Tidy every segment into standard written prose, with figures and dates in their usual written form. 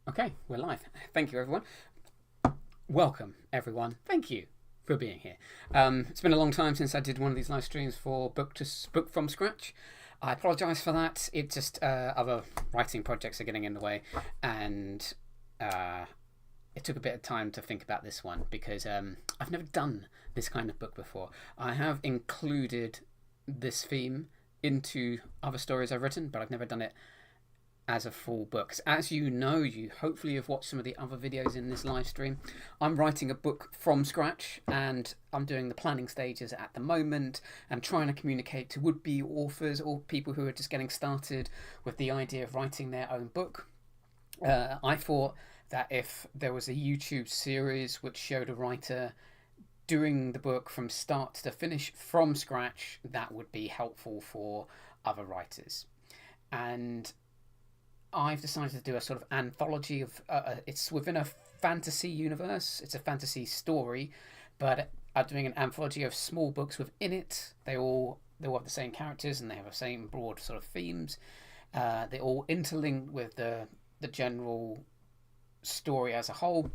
Okay, we're live. Thank you, everyone. Welcome, everyone. Thank you for being here. It's been a long time since I did one of these live streams for book from scratch. I apologise for that. It just other writing projects are getting in the way, and uh, it took a bit of time to think about this one because I've never done this kind of book before. I have included this theme into other stories I've written, but I've never done it as a full book. As you know, you hopefully have watched some of the other videos in this live stream. I'm writing a book from scratch and I'm doing the planning stages at the moment. I'm trying to communicate to would-be authors or people who are just getting started with the idea of writing their own book. I thought that if there was a YouTube series which showed a writer doing the book from start to finish from scratch, that would be helpful for other writers. And I've decided to do a sort of anthology of. It's within a fantasy universe. It's a fantasy story, but I'm doing an anthology of small books within it. They all have the same characters and they have the same broad sort of themes. They all interlink with the general story as a whole,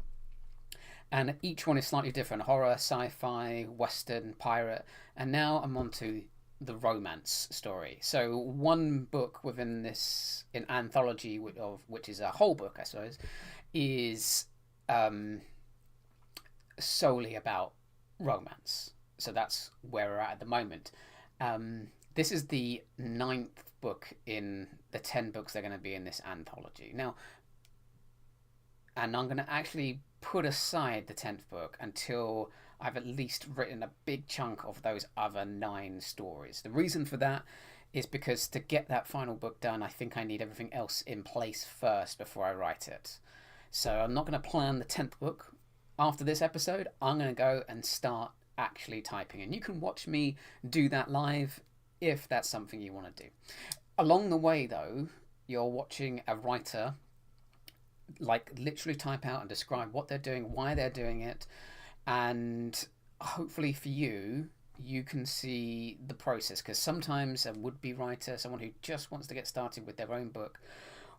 and each one is slightly different: horror, sci-fi, western, pirate. And now I'm on to the romance story. So one book within this in anthology of which is a whole book, I suppose, is solely about romance. So that's where we're at the moment. This is the ninth book in the 10 books that are going to be in this anthology. Now, and I'm going to actually put aside the 10th book until I've at least written a big chunk of those other 9 stories. The reason for that is because to get that final book done, I think I need everything else in place first before I write it. So I'm not going to plan the 10th book. After this episode, I'm going to go and start actually typing. And you can watch me do that live if that's something you want to do. Along the way, though, you're watching a writer like literally type out and describe what they're doing, why they're doing it, and hopefully for you, you can see the process. Because sometimes a would-be writer, someone who just wants to get started with their own book,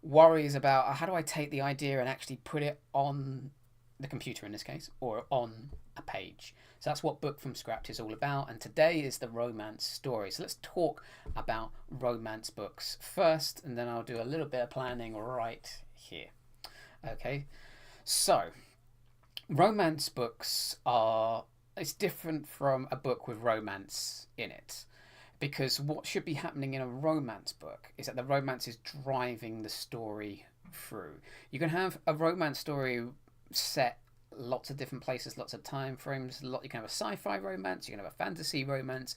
worries about how do I take the idea and actually put it on the computer in this case, or on a page. So that's what Book from Scratch is all about. And today is the romance story. So let's talk about romance books first, and then I'll do a little bit of planning right here. Okay, so romance books are it's different from a book with romance in it, because what should be happening in a romance book is that the romance is driving the story through. You can have a romance story set lots of different places, lots of time frames. You can have a sci-fi romance, you can have a fantasy romance,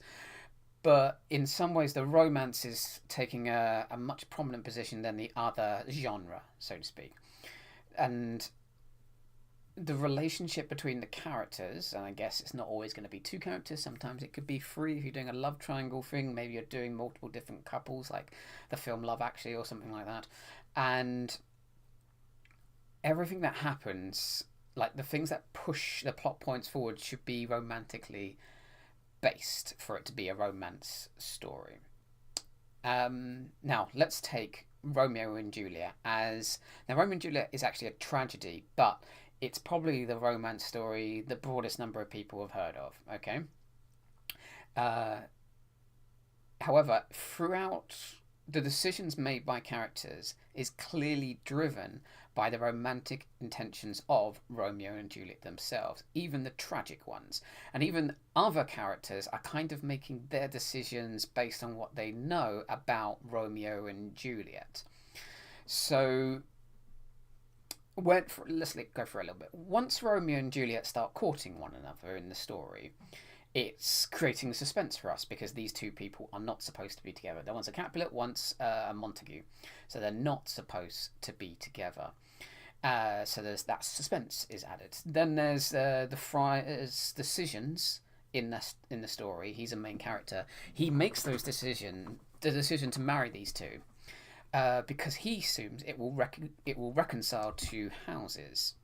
but in some ways the romance is taking a much prominent position than the other genre, so to speak. And the relationship between the characters, and I guess it's not always going to be two characters, sometimes it could be three if you're doing a love triangle thing. Maybe you're doing multiple different couples like the film Love Actually or something like that. And everything that happens, like the things that push the plot points forward, should be romantically based for it to be a romance story. Now let's take Romeo and Juliet as now. Romeo and Juliet is actually a tragedy, but it's probably the romance story the broadest number of people have heard of. Okay. Uh, However, throughout the decisions made by characters is clearly driven by the romantic intentions of Romeo and Juliet themselves, even the tragic ones. And even other characters are kind of making their decisions based on what they know about Romeo and Juliet. So let's go for a little bit. Once Romeo and Juliet start courting one another in the story, it's creating suspense for us because these two people are not supposed to be together. One's a Capulet, one's a Montague, so they're not supposed to be together. So there's that suspense is added. Then there's the friar's decisions in the story. He's a main character. He makes the decision to marry these two because he assumes it will reconcile two houses.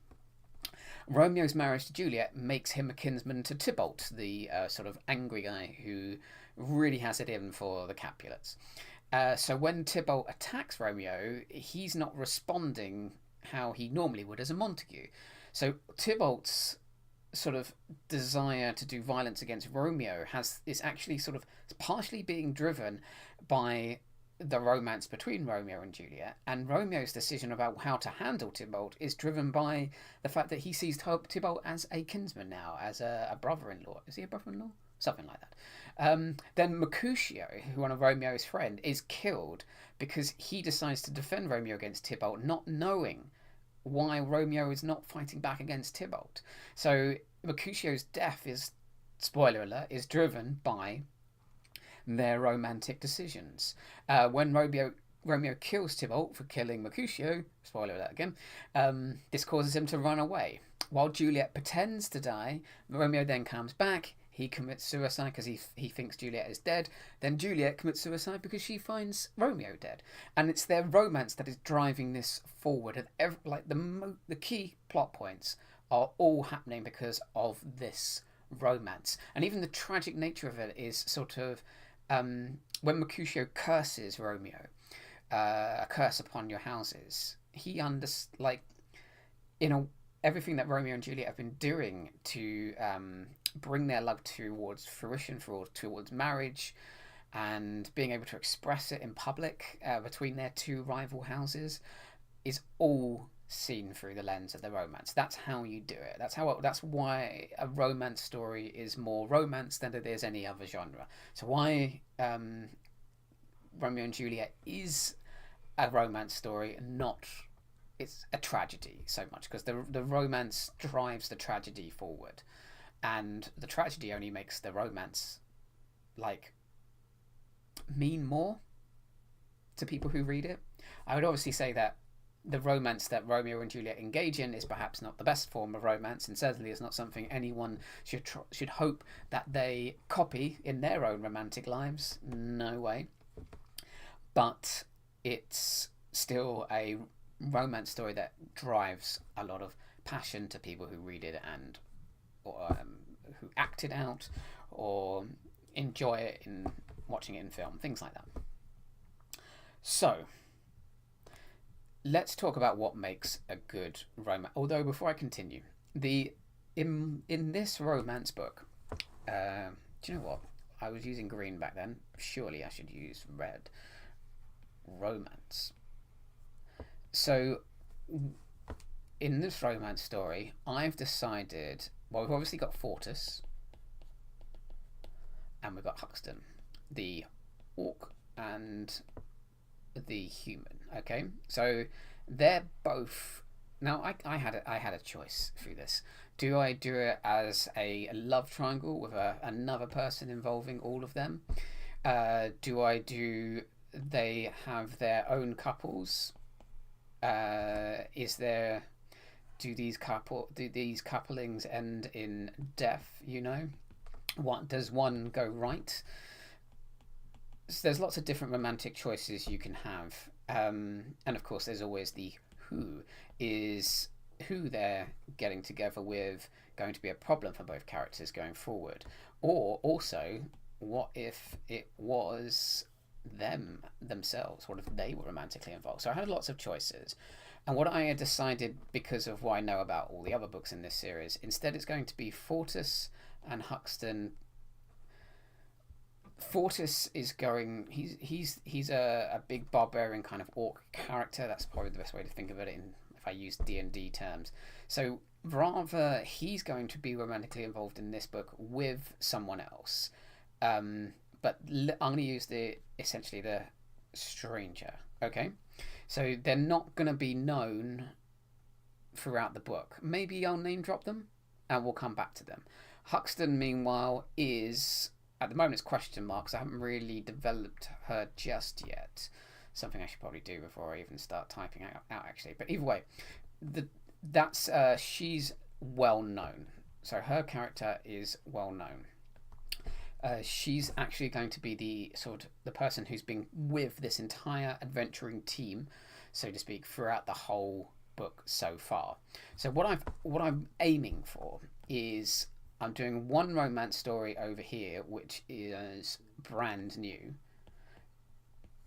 Romeo's marriage to Juliet makes him a kinsman to Tybalt, the sort of angry guy who really has it in for the Capulets. So when Tybalt attacks Romeo, he's not responding how he normally would as a Montague. So Tybalt's sort of desire to do violence against Romeo is actually sort of partially being driven by the romance between Romeo and Juliet, and Romeo's decision about how to handle Tybalt is driven by the fact that he sees Tybalt as a kinsman now, as a brother-in-law. Is he a brother-in-law? Something like that. Then Mercutio, who one of Romeo's friend, is killed because he decides to defend Romeo against Tybalt, not knowing why Romeo is not fighting back against Tybalt. So Mercutio's death is, spoiler alert, is driven by their romantic decisions. When Romeo kills Tybalt for killing Mercutio, spoiler alert again, this causes him to run away. While Juliet pretends to die, Romeo then comes back. He commits suicide because he thinks Juliet is dead. Then Juliet commits suicide because she finds Romeo dead. And it's their romance that is driving this forward. And the key plot points are all happening because of this romance. And even the tragic nature of it is sort of when Mercutio curses Romeo, a curse upon your houses. He everything that Romeo and Juliet have been doing to bring their love towards fruition, towards marriage, and being able to express it in public between their two rival houses, is all seen through the lens of the romance. That's how you do it. That's why a romance story is more romance than it is any other genre. So why Romeo and Juliet is a romance story, not it's a tragedy so much, because the romance drives the tragedy forward, and the tragedy only makes the romance mean more to people who read it. I would obviously say that the romance that Romeo and Juliet engage in is perhaps not the best form of romance, and certainly is not something anyone should hope that they copy in their own romantic lives. No way. But it's still a romance story that drives a lot of passion to people who read it and who act it out or enjoy it in watching it in film, things like that. So let's talk about what makes a good romance. Although before I continue, in this romance book, do you know what? I was using green back then. Surely I should use red. Romance. So in this romance story, I've decided. Well, we've obviously got Fortis, and we've got Huxton, the orc and the human. Okay, so they're both. Now I had a choice through this. Do I do it as a love triangle with another person involving all of them? Do I do they have their own couples? Do these couplings end in death? What does one go right? So there's lots of different romantic choices you can have, and of course there's always the who they're getting together with going to be a problem for both characters going forward, or also what if it was themselves? What if they were romantically involved? So I had lots of choices, and what I had decided, because of what I know about all the other books in this series, instead it's going to be Fortis and Huxton. Fortis is going. He's a big barbarian kind of orc character. That's probably the best way to think of it if I use D&D terms. So rather, he's going to be romantically involved in this book with someone else. But I'm going to use essentially the stranger. Okay, so they're not going to be known throughout the book. Maybe I'll name drop them, and we'll come back to them. Huxton, meanwhile, is at the moment it's question marks. I haven't really developed her just yet. Something I should probably do before I even start typing out actually. But either way, she's well known. So her character is well known. She's actually going to be the person who's been with this entire adventuring team, so to speak, throughout the whole book so far. So what I'm aiming for is I'm doing one romance story over here, which is brand new.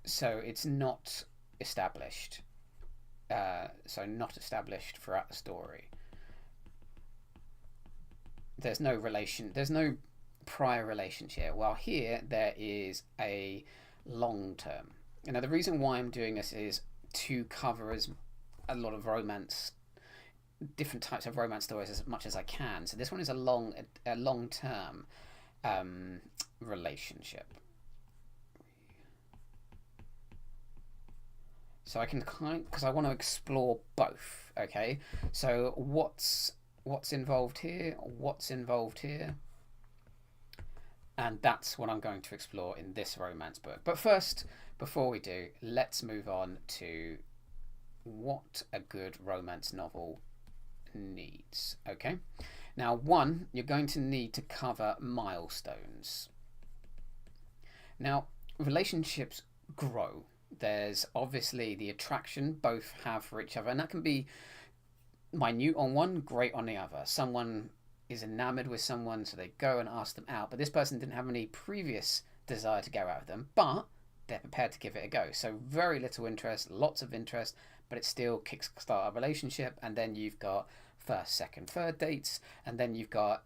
So it's not established. So not established throughout the story. There's no relation. There's no prior relationship. While here there is a long term. Now the reason why I'm doing this is to cover as a lot of romance, different types of romance stories as much as I can. So this one is a long term relationship. So I can because I want to explore both. Okay, so what's involved here? What's involved here? And that's what I'm going to explore in this romance book. But first, before we do, let's move on to what a good romance novel needs. Okay, now one, you're going to need to cover milestones. Now, relationships grow. There's obviously the attraction both have for each other, and that can be minute on one, great on the other. Someone is enamored with someone, so they go and ask them out, but this person didn't have any previous desire to go out with them, but they're prepared to give it a go. So very little interest, lots of interest, but it still kickstart a relationship. And then you've got first, second, third dates, and then you've got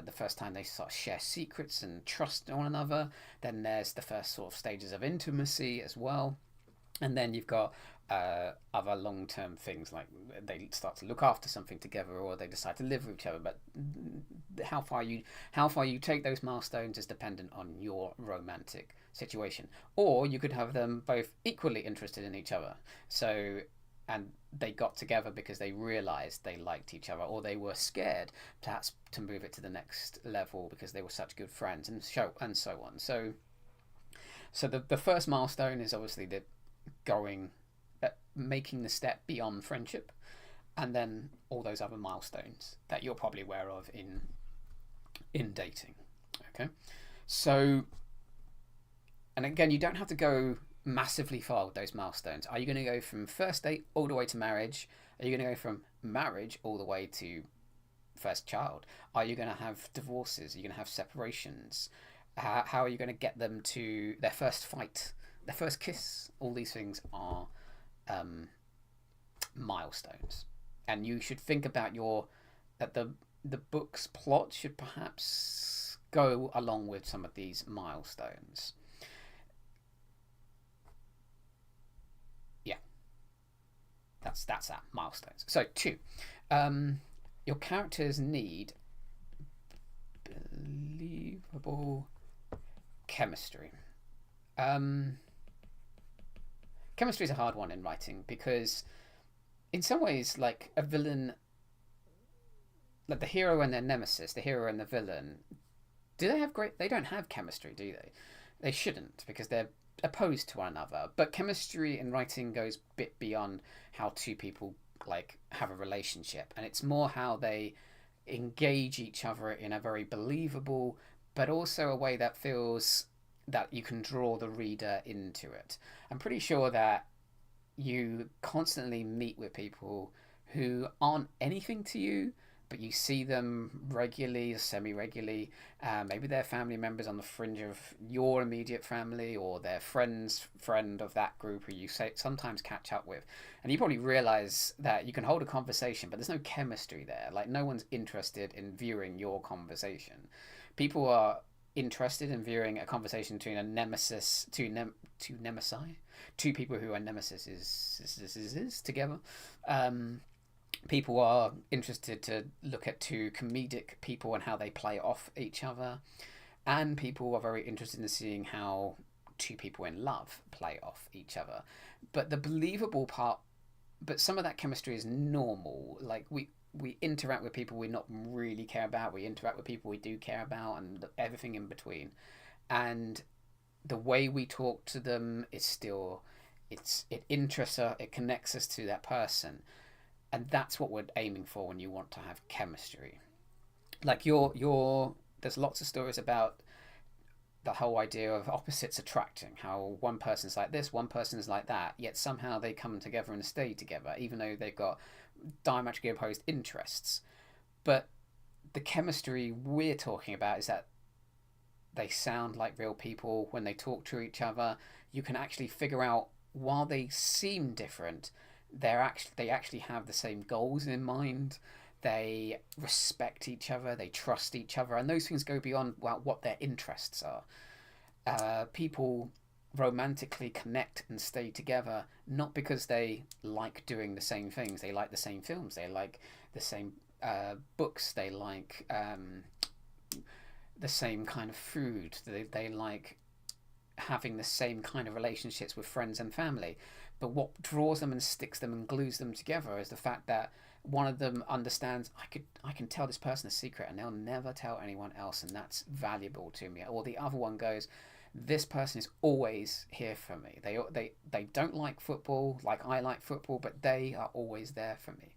the first time they sort of share secrets and trust one another. Then there's the first sort of stages of intimacy as well, and then you've got other long-term things like they start to look after something together, or they decide to live with each other. But how far you take those milestones is dependent on your romantic situation. Or you could have them both equally interested in each other. So, and they got together because they realized they liked each other, or they were scared perhaps to move it to the next level because they were such good friends, and so on. So the first milestone is obviously the going, making the step beyond friendship, and then all those other milestones that you're probably aware of in dating. Okay, so, and again, you don't have to go massively far with those milestones. Are you going to go from first date all the way to marriage? Are you going to go from marriage all the way to first child? Are you going to have divorces? Are you going to have separations? How are you going to get them to their first fight, their first kiss? All these things are milestones, and you should think about that the book's plot should perhaps go along with some of these milestones. Yeah, that's that, milestones. So 2, your characters need believable chemistry. Chemistry is a hard one in writing because in some ways, like a villain, like the hero and their nemesis, the hero and the villain, they don't have chemistry, do they? They shouldn't, because they're opposed to one another. But chemistry in writing goes a bit beyond how two people like have a relationship, and it's more how they engage each other in a very believable, but also a way that feels that you can draw the reader into it. I'm pretty sure that you constantly meet with people who aren't anything to you, but you see them regularly, semi-regularly. Maybe they're family members on the fringe of your immediate family, or their friend's friend of that group who you sometimes catch up with. And you probably realize that you can hold a conversation, but there's no chemistry there. Like, no one's interested in viewing your conversation. People are interested in viewing a conversation between a nemesis, two nemesi, two people who are nemesis is together. People are interested to look at two comedic people and how they play off each other, and people are very interested in seeing how two people in love play off each other. But the believable part, but some of that chemistry is normal. Like, we interact with people we not really care about, we interact with people we do care about, and everything in between. And the way we talk to them is still, it interests us, it connects us to that person. And that's what we're aiming for when you want to have chemistry. Like there's lots of stories about the whole idea of opposites attracting, how one person's like this, one person's like that, yet somehow they come together and stay together, even though they've got diametrically opposed interests. But the chemistry we're talking about is that they sound like real people when they talk to each other. You can actually figure out, while they seem different, they actually have the same goals in mind. They respect each other, they trust each other, and those things go beyond, well, what their interests are. People romantically connect and stay together not because they like doing the same things. They like the same films. They like the same books. They like the same kind of food. They like having the same kind of relationships with friends and family. But what draws them and sticks them and glues them together is the fact that one of them understands, I can tell this person a secret and they'll never tell anyone else, and that's valuable to me. Or the other one goes, this person is always here for me. They don't like football like I like football, but they are always there for me.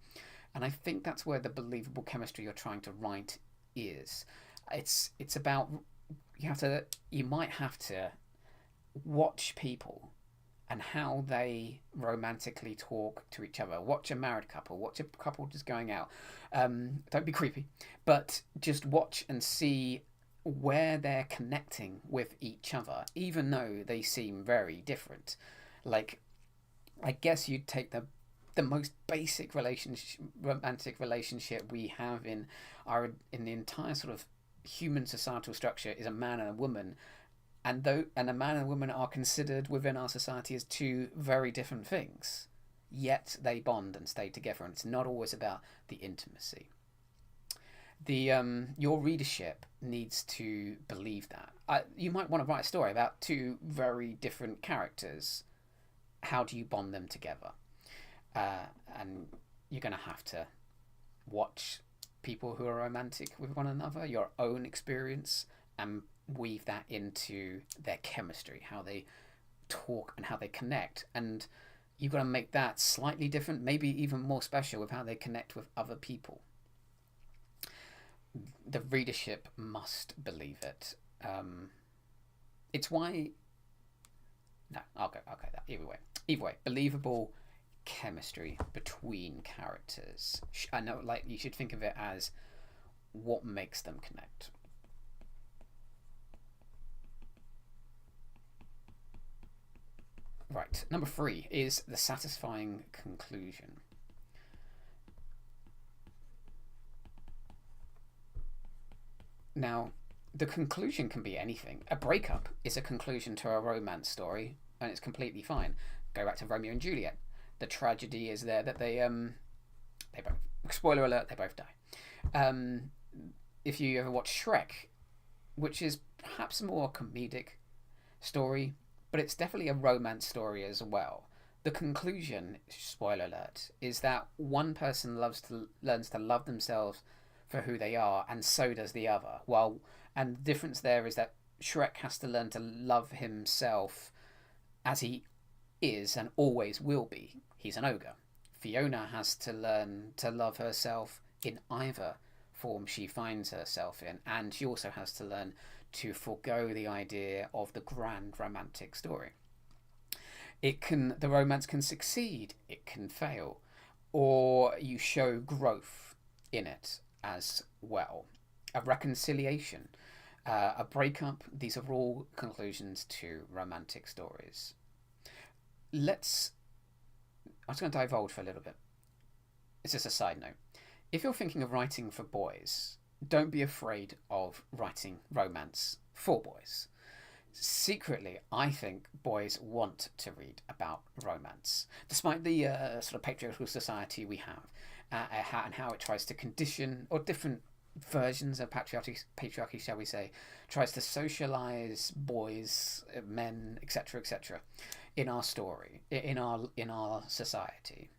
And I think that's where the believable chemistry you're trying to write is. It's about, you might have to watch people and how they romantically talk to each other. Watch a married couple, watch a couple just going out. Don't be creepy, but just watch and see where they're connecting with each other, even though they seem very different. Like, I guess you'd take the most basic romantic relationship we have in the entire sort of human societal structure is a man and a woman, and a man and a woman are considered within our society as two very different things, yet they bond and stay together, and it's not always about the intimacy. Your readership needs to believe that. You might want to write a story about two very different characters. How do you bond them together? And you're going to have to watch people who are romantic with one another, your own experience, and weave that into their chemistry, how they talk and how they connect. And you've got to make that slightly different, maybe even more special with how they connect with other people. The readership must believe it. It's why. No, okay. That either way, believable chemistry between characters. I know, like, you should think of it as what makes them connect. Right, number 3 is the satisfying conclusion. Now, the conclusion can be anything. A breakup is a conclusion to a romance story, and it's completely fine. Go back to Romeo and Juliet. The tragedy is there that they both, spoiler alert, they both die. If you ever watch Shrek, which is perhaps a more comedic story, but it's definitely a romance story as well. The conclusion, spoiler alert, is that one person learns to love themselves for who they are, and so does the other. And the difference there is that Shrek has to learn to love himself as he is and always will be. He's an ogre. Fiona has to learn to love herself in either form she finds herself in, and she also has to learn to forego the idea of the grand romantic story. The romance can succeed, it can fail, or you show growth in it as well. A reconciliation, a breakup, these are all conclusions to romantic stories. I'm just going to divulge for a little bit. It's just a side note. If you're thinking of writing for boys, don't be afraid of writing romance for boys. Secretly, I think boys want to read about romance, despite the sort of patriarchal society we have, and how it tries to condition, or different versions of patriarchy, shall we say, tries to socialize boys, men, etc., in our story, in our society.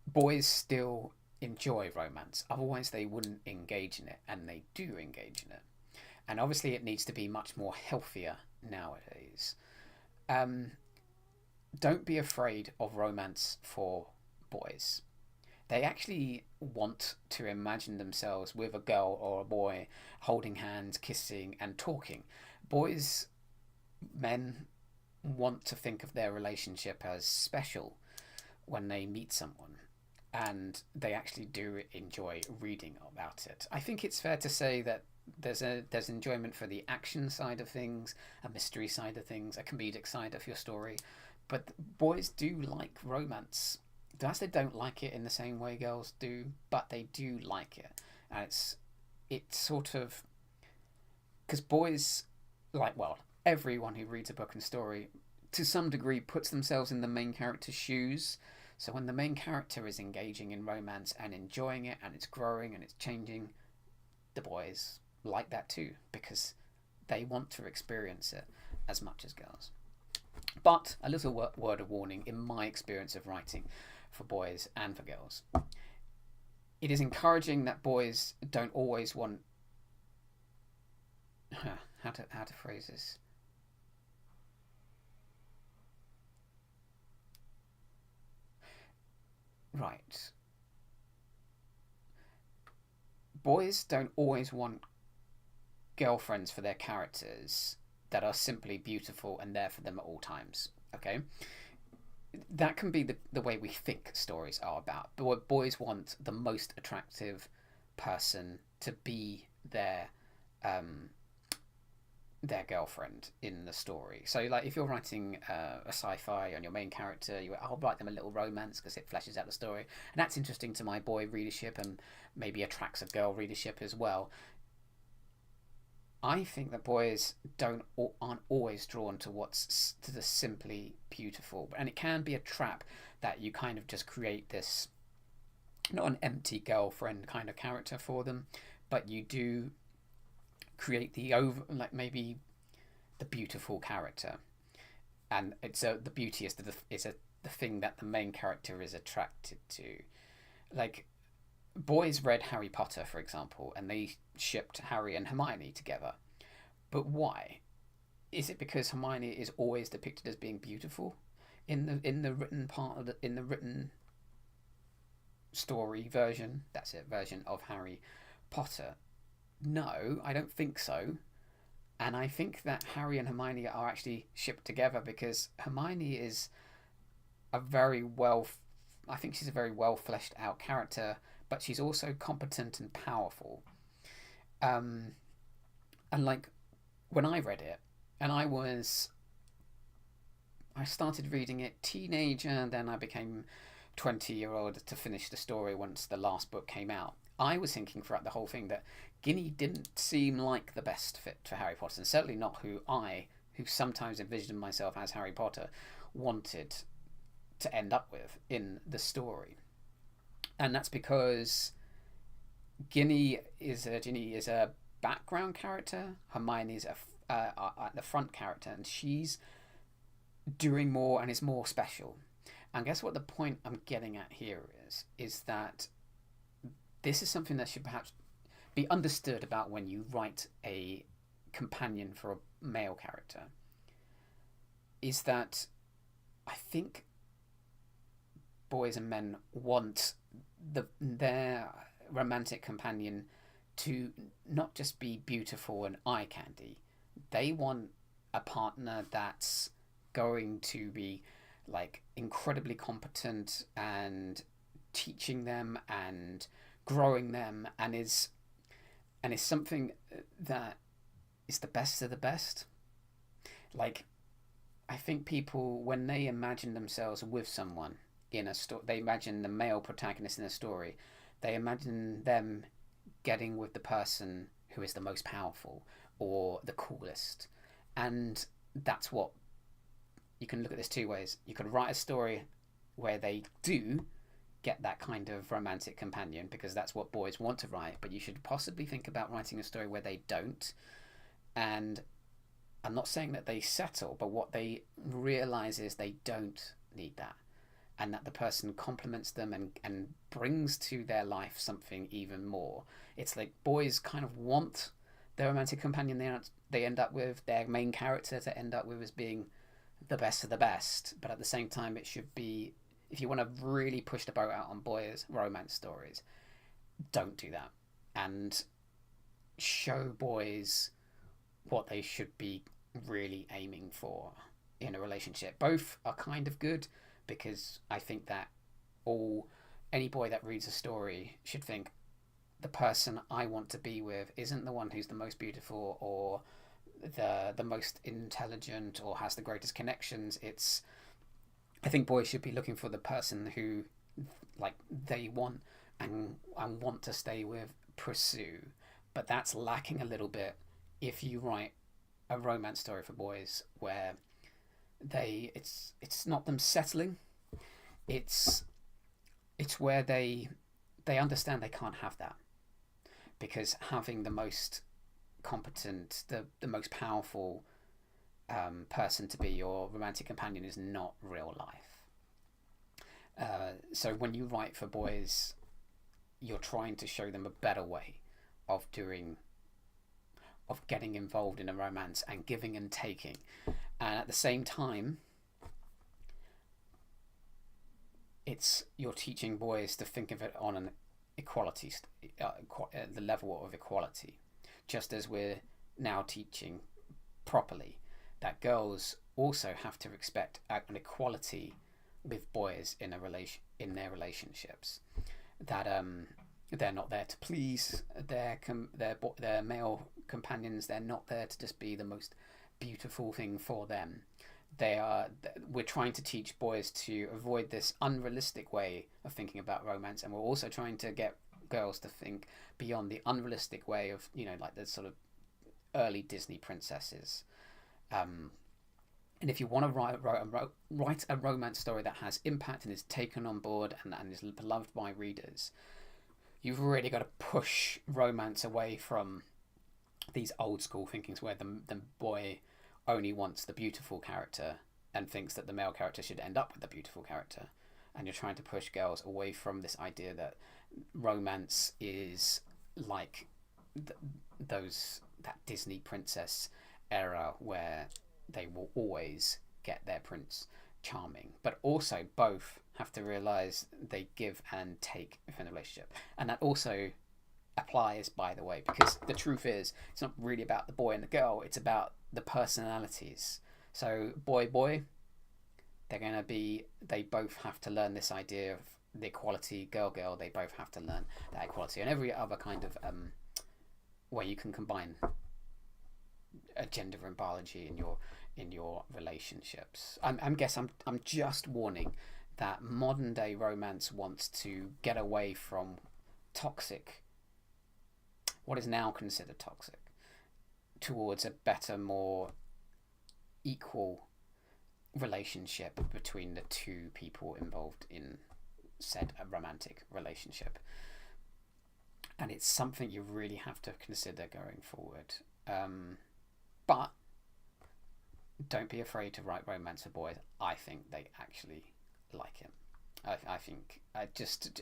Boys still enjoy romance, otherwise they wouldn't engage in it, and they do engage in it. And obviously it needs to be much more healthier nowadays. Don't be afraid of romance for boys. They actually want to imagine themselves with a girl or a boy holding hands, kissing, and talking. Men want to think of their relationship as special when they meet someone, and they actually do enjoy reading about it. I think it's fair to say that there's enjoyment for the action side of things, a mystery side of things, a comedic side of your story, But boys do like romance. Perhaps they don't like it in the same way girls do, but they do like it. And it's sort of because boys like, well, everyone who reads a book and story to some degree puts themselves in the main character's shoes. So when the main character is engaging in romance and enjoying it and it's growing and it's changing, the boys like that too because they want to experience it as much as girls. But a little word of warning in my experience of writing for boys and for girls. It is encouraging that boys don't always want how to phrase this. Right. Boys don't always want girlfriends for their characters that are simply beautiful and there for them at all times. Okay? That can be the way we think stories are about. But boys want the most attractive person to be um, their girlfriend in the story. So, like, if you're writing a sci-fi on your main character, I'll write them a little romance because it fleshes out the story, and that's interesting to my boy readership and maybe attracts a girl readership as well. I think that boys aren't always drawn to to the simply beautiful, and it can be a trap that you kind of just create this not an empty girlfriend kind of character for them, but you do create the over like maybe the beautiful character, and it's the beauty the thing that the main character is attracted to. Like boys read Harry Potter, for example, and they shipped Harry and Hermione together. But why? Is it because Hermione is always depicted as being beautiful in the written part of in the written story version? That's it, version of Harry Potter. No, I don't think so. And I think that Harry and Hermione are actually shipped together because Hermione is a very well, I think she's a very well fleshed out character, but she's also competent and powerful. Um, and like when I read it, and I started reading it teenager, and then I became 20-year old to finish the story once the last book came out. I was thinking throughout the whole thing that Ginny didn't seem like the best fit for Harry Potter, and certainly not who sometimes envisioned myself as Harry Potter, wanted to end up with in the story. And that's because Ginny is a background character. Hermione is the front character, and she's doing more and is more special. And guess what the point I'm getting at here is that this is something that should perhaps be understood about when you write a companion for a male character. Is that I think boys and men want their romantic companion to not just be beautiful and eye candy. They want a partner that's going to be like incredibly competent and teaching them and growing them and is something that is the best of the best. Like I think people when they imagine themselves with someone in a story, they imagine the male protagonist in a story, they imagine them getting with the person who is the most powerful or the coolest. And that's what you can look at this two ways. You can write a story where they do get that kind of romantic companion because that's what boys want to write, but you should possibly think about writing a story where they don't. And I'm not saying that they settle, but what they realize is they don't need that, and that the person complements them and brings to their life something even more. It's like boys kind of want their romantic companion they end up with, their main character to end up with as being the best of the best, but at the same time it should be, if you want to really push the boat out on boys romance stories, don't do that, and show boys what they should be really aiming for in a relationship. Both are kind of good because I think that any boy that reads a story should think the person I want to be with isn't the one who's the most beautiful or the most intelligent or has the greatest connections. It's I think boys should be looking for the person who, like, they want and want to stay with, pursue. But that's lacking a little bit if you write a romance story for boys where it's not them settling. It's where they understand they can't have that, because having the most competent, the most powerful person to be your romantic companion is not real life. So when you write for boys, you're trying to show them a better way of getting involved in a romance and giving and taking, and at the same time, you're teaching boys to think of it on an equality, the level of equality, just as we're now teaching properly that girls also have to expect an equality with boys in their relationships. That they're not there to please their male companions. They're not there to just be the most beautiful thing for them. We're trying to teach boys to avoid this unrealistic way of thinking about romance, and we're also trying to get girls to think beyond the unrealistic way of, like the sort of early Disney princesses. And if you want to write a romance story that has impact and is taken on board and is beloved by readers, you've really got to push romance away from these old school thinkings where the boy only wants the beautiful character and thinks that the male character should end up with the beautiful character. And you're trying to push girls away from this idea that romance is like that Disney princess era where they will always get their prince charming, but also both have to realize they give and take within a relationship. And that also applies, by the way, because the truth is it's not really about the boy and the girl, it's about the personalities. So boy, they both have to learn this idea of the equality. Girl, they both have to learn that equality, and every other kind of way you can combine gender and biology in your relationships. I'm just warning that modern day romance wants to get away from what is now considered toxic, towards a better, more equal relationship between the two people involved in said romantic relationship. And it's something you really have to consider going forward. But don't be afraid to write romance for boys. I think they actually like it.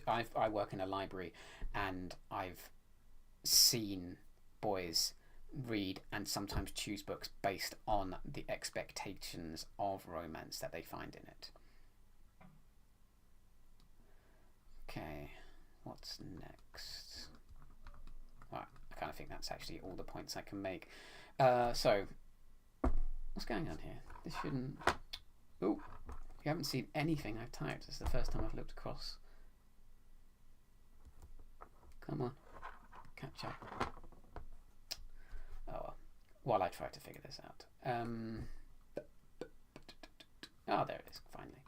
I work in a library, and I've seen boys read and sometimes choose books based on the expectations of romance that they find in it. Okay, what's next? Right, I kind of think that's actually all the points I can make. So, what's going on here? This shouldn't... Oh, you haven't seen anything I've typed. It's the first time I've looked across. Come on, catch up. Oh well, while I try to figure this out. Oh, there it is, finally.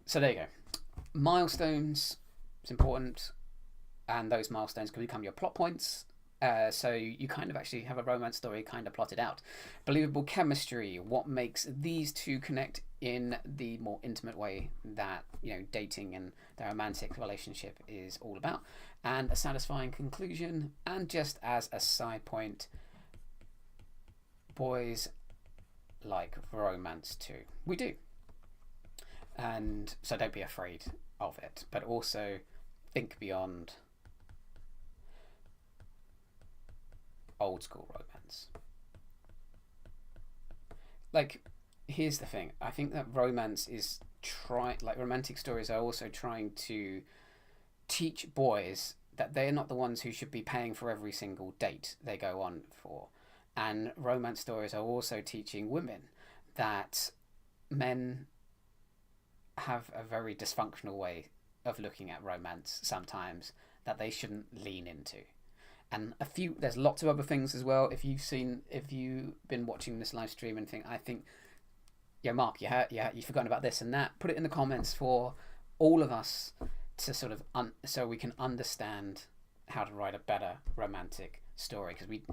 So there you go. Milestones, it's important, and those milestones can become your plot points. So you kind of actually have a romance story kind of plotted out. Believable chemistry, what makes these two connect in the more intimate way that, dating and their romantic relationship is all about. And a satisfying conclusion. And just as a side point, boys like romance too. We do. And so don't be afraid of it, but also think beyond old school romance. Like, here's the thing. I think that romance is romantic stories are also trying to teach boys that they're not the ones who should be paying for every single date they go on for. And romance stories are also teaching women that men have a very dysfunctional way of looking at romance sometimes that they shouldn't lean into. And there's lots of other things as well. If you've been watching this live stream and I think yeah, Mark, you've forgotten about this and that. Put it in the comments for all of us to sort of so we can understand how to write a better romantic story, because we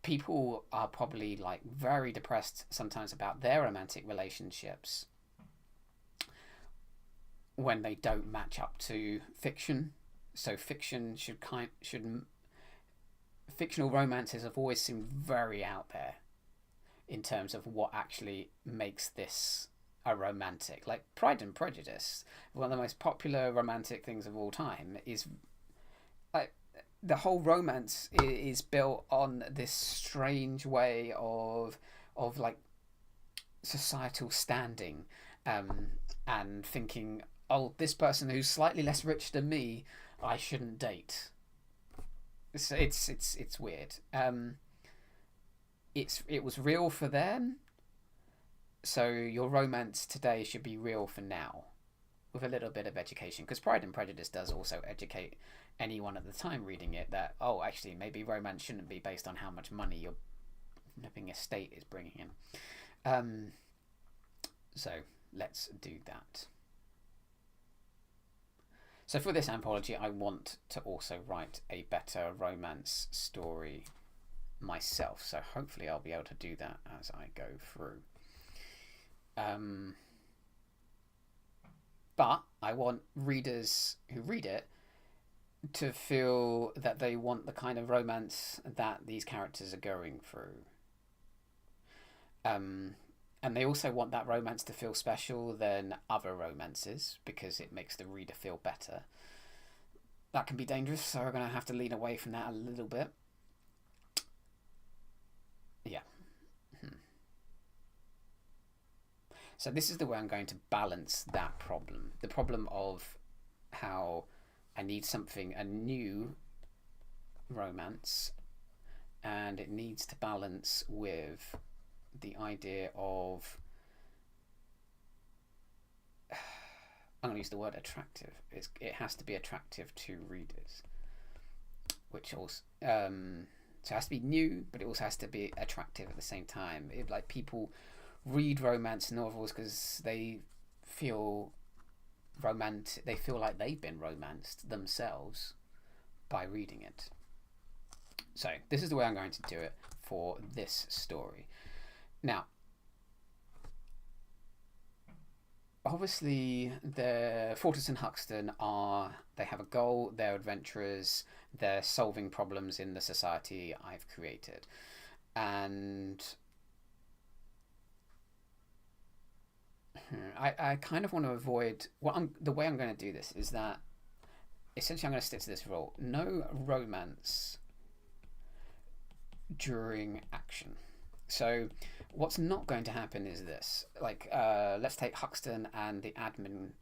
people are probably like very depressed sometimes about their romantic relationships when they don't match up to fiction. So fiction should fictional romances have always seemed very out there in terms of what actually makes this a romantic. Like Pride and Prejudice, one of the most popular romantic things of all time, is like the whole romance is built on this strange way of like societal standing, and thinking, oh, this person who's slightly less rich than me, I shouldn't date. It's weird. It was real for then, so your romance today should be real for now, with a little bit of education, because Pride and Prejudice does also educate anyone at the time reading it that, oh, actually maybe romance shouldn't be based on how much money your flipping estate is bringing in. So let's do that. So for this anthology, I want to also write a better romance story myself. So hopefully I'll be able to do that as I go through. But I want readers who read it to feel that they want the kind of romance that these characters are going through. And they also want that romance to feel special than other romances, because it makes the reader feel better. That can be dangerous, so we're going to have to lean away from that a little bit. Yeah. So this is the way I'm going to balance that problem. The problem of how I need a new romance, and it needs to balance with the idea of, I'm going to use the word attractive. It has to be attractive to readers, which also so it has to be new, but it also has to be attractive at the same time. Like people read romance novels because they feel they feel like they've been romanced themselves by reading it. So this is the way I'm going to do it for this story. Now, obviously, the Fortis and Huxton they have a goal, they're adventurers, they're solving problems in the society I've created. And I kind of want to avoid, the way I'm going to do this is that, essentially I'm going to stick to this rule: no romance during action. So what's not going to happen is this. Like, let's take Huxton and the admin.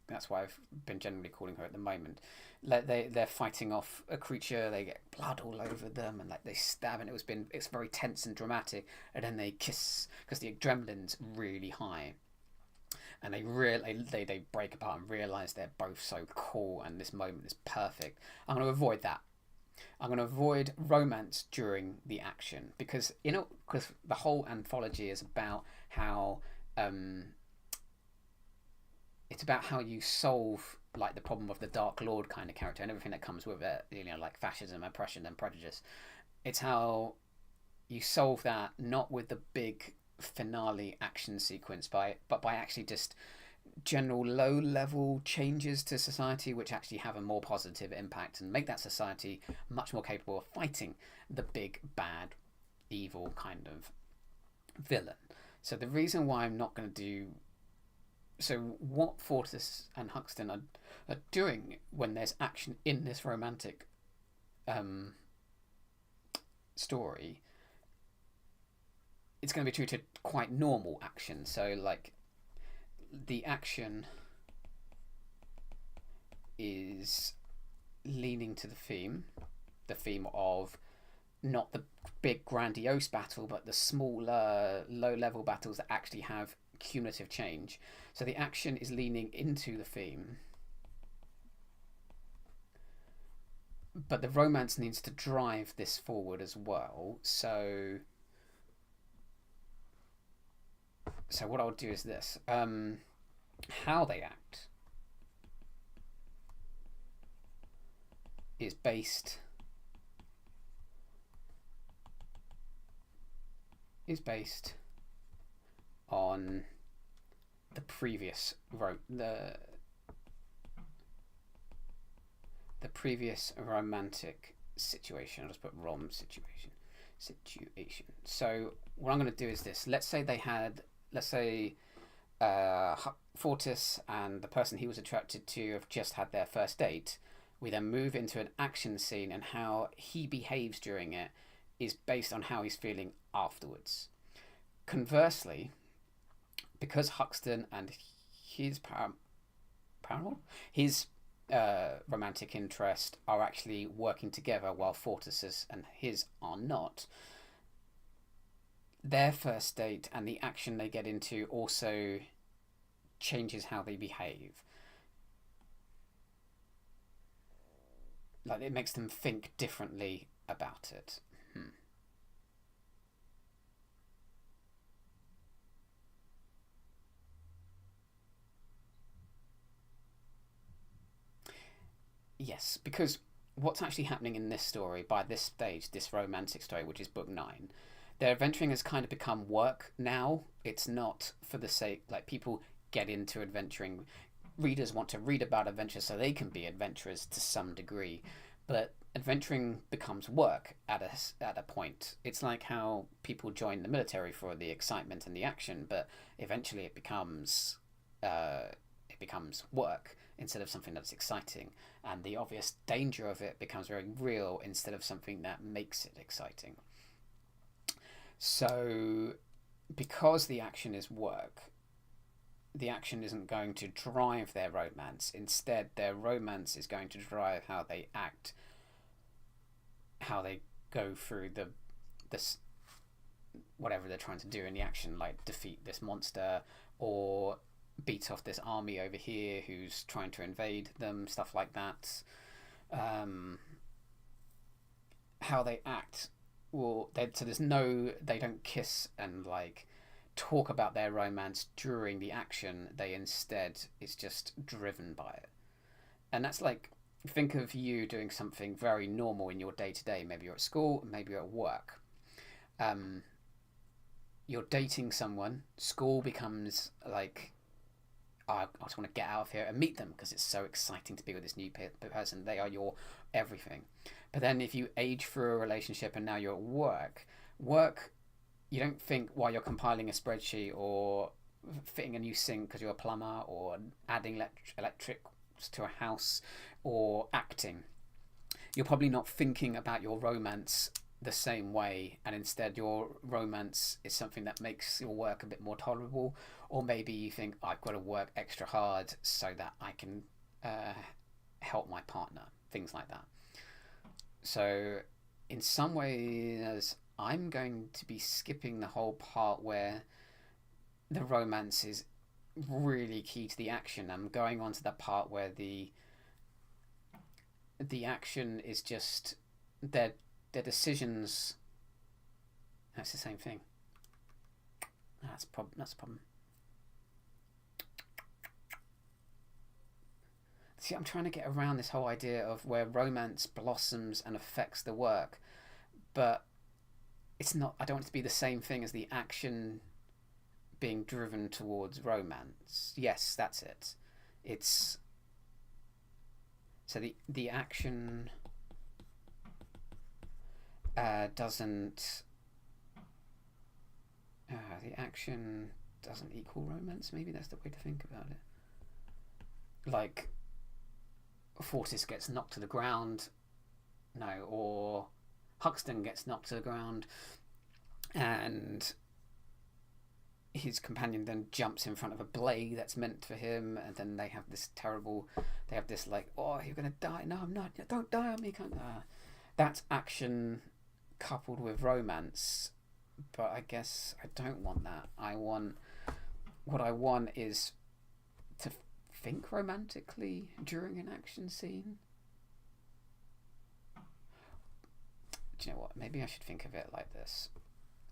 That's why I've been generally calling her at the moment. They're fighting off a creature. They get blood all over them, and like they stab, and it's very tense and dramatic. And then they kiss because the adrenaline's really high, and they break apart and realize they're both so cool, and this moment is perfect. I'm going to avoid that. I'm going to avoid romance during the action, because the whole anthology is about how it's about how you solve like the problem of the Dark Lord kind of character and everything that comes with it, like fascism, oppression, and prejudice. It's how you solve that, not with the big finale action sequence, but by actually just general low-level changes to society which actually have a more positive impact and make that society much more capable of fighting the big bad evil kind of villain. So the reason why I'm not going to do so, what Fortis and Huxton are doing when there's action in this romantic story, it's going to be treated quite normal action. So like the action is leaning to the theme of not the big grandiose battle, but the smaller low-level battles that actually have cumulative change. So the action is leaning into the theme, but the romance needs to drive this forward as well. So So what I'll do is this: how they act is based on the previous the previous romantic situation. I'll just put rom situation. So what I'm going to do is this. Let's say Fortis and the person he was attracted to have just had their first date. We then move into an action scene, and how he behaves during it is based on how he's feeling afterwards. Conversely, because Huxton and his paramour, his romantic interest are actually working together while Fortis's and his are not, their first date and the action they get into also changes how they behave. Like, it makes them think differently about it. Yes, because what's actually happening in this story by this stage, this romantic story, which is book 9, their adventuring has kind of become work now. It's not for the sake, like, people get into adventuring. Readers want to read about adventures so they can be adventurers to some degree, but adventuring becomes work at a point. It's like how people join the military for the excitement and the action, but eventually it becomes work instead of something that's exciting, and the obvious danger of it becomes very real instead of something that makes it exciting. So, because the action is work, the action isn't going to drive their romance. Instead, their romance is going to drive how they act, how they go through this whatever they're trying to do in the action, like defeat this monster or beat off this army over here who's trying to invade them, stuff like that. Um, how they act so they don't kiss and like talk about their romance during the action. They instead it's just driven by it. And that's like, think of you doing something very normal in your day to day. Maybe you're at school, maybe you're at work. um, you're dating someone. School becomes like, oh, I just want to get out of here and meet them because it's so exciting to be with this new person. They are your everything. But then if you age through a relationship and now you're at work, you don't think while you're compiling a spreadsheet or fitting a new sink because you're a plumber, or adding electrics to a house, or acting. You're probably not thinking about your romance the same way, and instead your romance is something that makes your work a bit more tolerable. Or maybe you think, I've got to work extra hard so that I can help my partner, things like that. So in some ways I'm going to be skipping the whole part where the romance is really key to the action. I'm going on to the part where the action is just their decisions. That's the same thing. That's a problem. See, I'm trying to get around this whole idea of where romance blossoms and affects the work, but it's not. I don't want it to be the same thing as the action being driven towards romance. Yes, that's it. It's so the action doesn't. The action doesn't equal romance. Maybe that's the way to think about it. Like, Fortis gets knocked to the ground, no, or Huxton gets knocked to the ground, and his companion then jumps in front of a blade that's meant for him, and then they have this like, oh, you're gonna die. No, I'm not. Don't die on me. That's action coupled with romance, but I guess I don't want that. What I want is to think romantically during an action scene. Do you know what? Maybe I should think of it like this.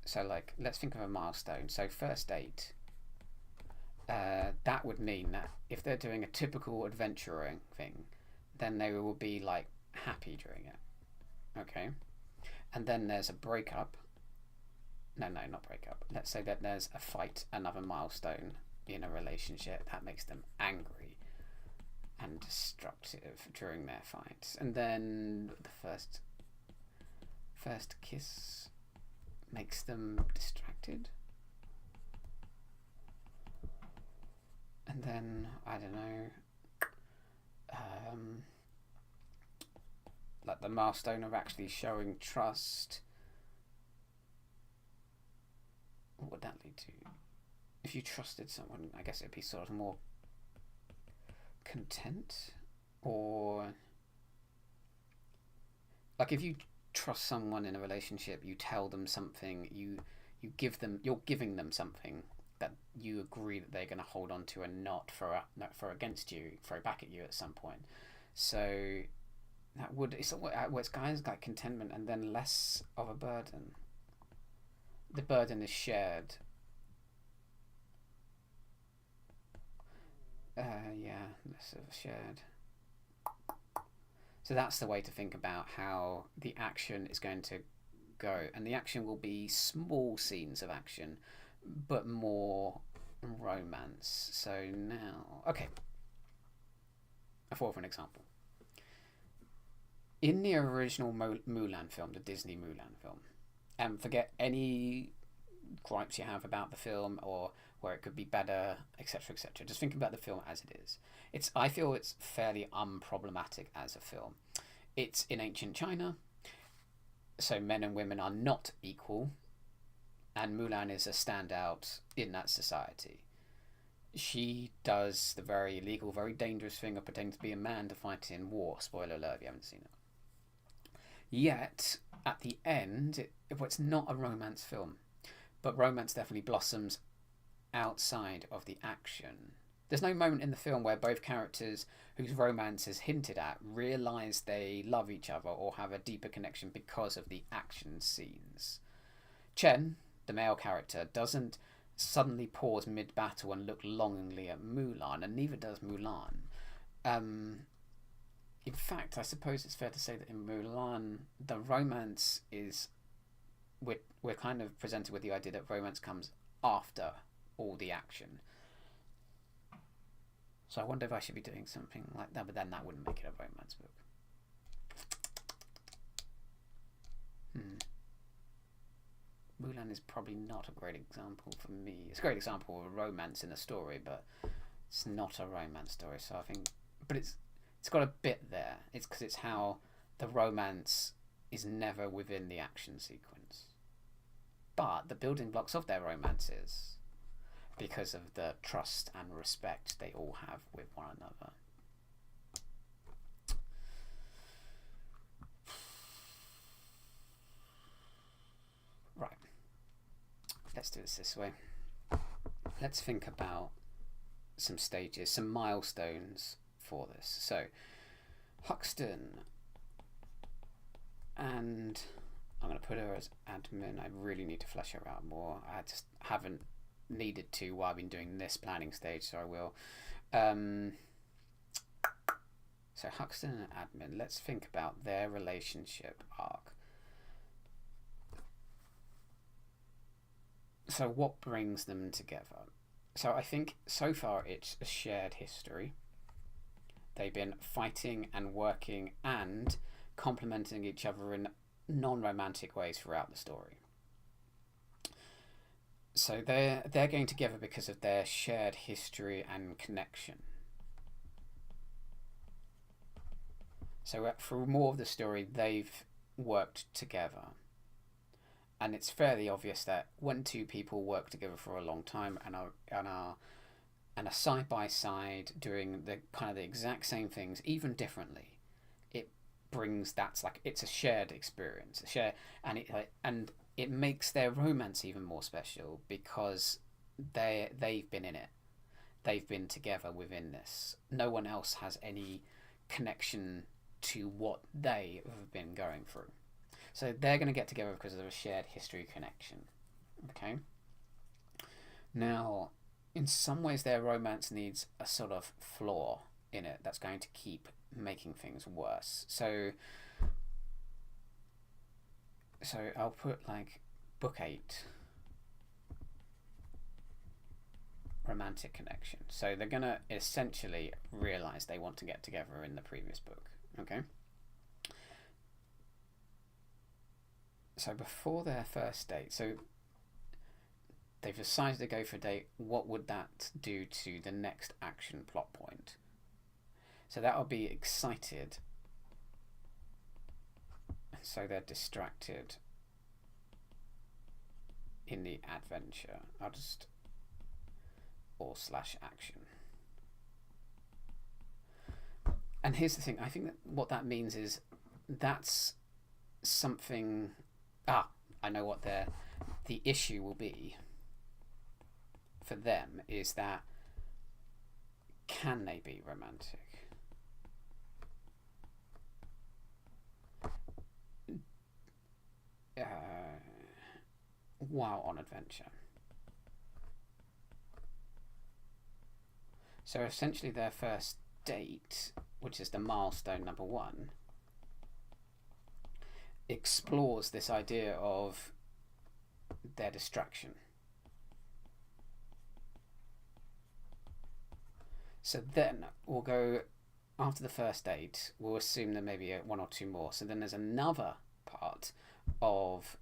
So, like, let's think of a milestone. So, first date. that would mean that if they're doing a typical adventuring thing, then they will be like happy during it. Okay, and then there's a breakup. No, no, not breakup. Let's say that there's a fight, another milestone in a relationship that makes them angry and destructive during their fights, and then the first kiss makes them distracted, and then I don't know, um, like the milestone of actually showing trust. What would that lead to? If you trusted someone, I guess it'd be sort of more content, or like if you trust someone in a relationship, you tell them something, you're giving them something that you agree that they're going to hold on to and not for against you, throw back at you at some point. So that would it's guys like contentment and then less of a burden. The burden is shared. Yeah, less of shared. So that's the way to think about how the action is going to go, and the action will be small scenes of action, but more romance. So now, okay, I thought of an example. In the original Mulan film, the Disney Mulan film, and forget any gripes you have about the film or where it could be better, etc., etc. Just think about the film as it is. I feel it's fairly unproblematic as a film. It's in ancient China, so men and women are not equal, and Mulan is a standout in that society. She does the very illegal, very dangerous thing of pretending to be a man to fight in war. Spoiler alert if you haven't seen it. Yet, at the end, it's not a romance film, but romance definitely blossoms outside of the action. There's no moment in the film where both characters whose romance is hinted at realise they love each other or have a deeper connection because of the action scenes. Chen, the male character, doesn't suddenly pause mid-battle and look longingly at Mulan, and neither does Mulan. In fact, I suppose it's fair to say that in Mulan, the romance is... We're kind of presented with the idea that romance comes after all the action. So I wonder if I should be doing something like that, but then that wouldn't make it a romance book. Mulan is probably not a great example for me. It's a great example of a romance in a story, but it's not a romance story. So I think, but it's got a bit there. It's because it's how the romance is never within the action sequence, but the building blocks of their romances, because of the trust and respect they all have with one another. Right, let's do this way. Let's think about some stages, some milestones for this. So, Huxton, and I'm going to put her as admin. I really need to flesh her out more. I just haven't needed to while I've been doing this planning stage, so I will. So Huxton and admin, let's think about their relationship arc. So what brings them together? So I think so far it's a shared history. They've been fighting and working and complementing each other in non-romantic ways throughout the story. So they're going together because of their shared history and connection. So through more of the story, they've worked together. And it's fairly obvious that when two people work together for a long time and are side by side doing the kind of the exact same things, even differently, it brings it's a shared experience, and it makes their romance even more special because they've been in it, they've been together within this. No one else has any connection to what they have been going through. So they're going to get together because of a shared history connection. Okay. Now, in some ways their romance needs a sort of flaw in it that's going to keep making things worse. So I'll put like book 8, romantic connection. So they're gonna essentially realize they want to get together in the previous book. Okay. So before their first date, so they've decided to go for a date. What would that do to the next action plot point? So that'll be excited. So they're distracted in the adventure. I'll just or slash action. And here's the thing. I think that what that means is that's something. I know what the issue will be for them is that can they be romantic? While on adventure. So essentially their first date, which is the milestone number 1, explores this idea of their distraction. So then we'll go after the first date, we'll assume there may be 1 or 2 more. So then there's another part of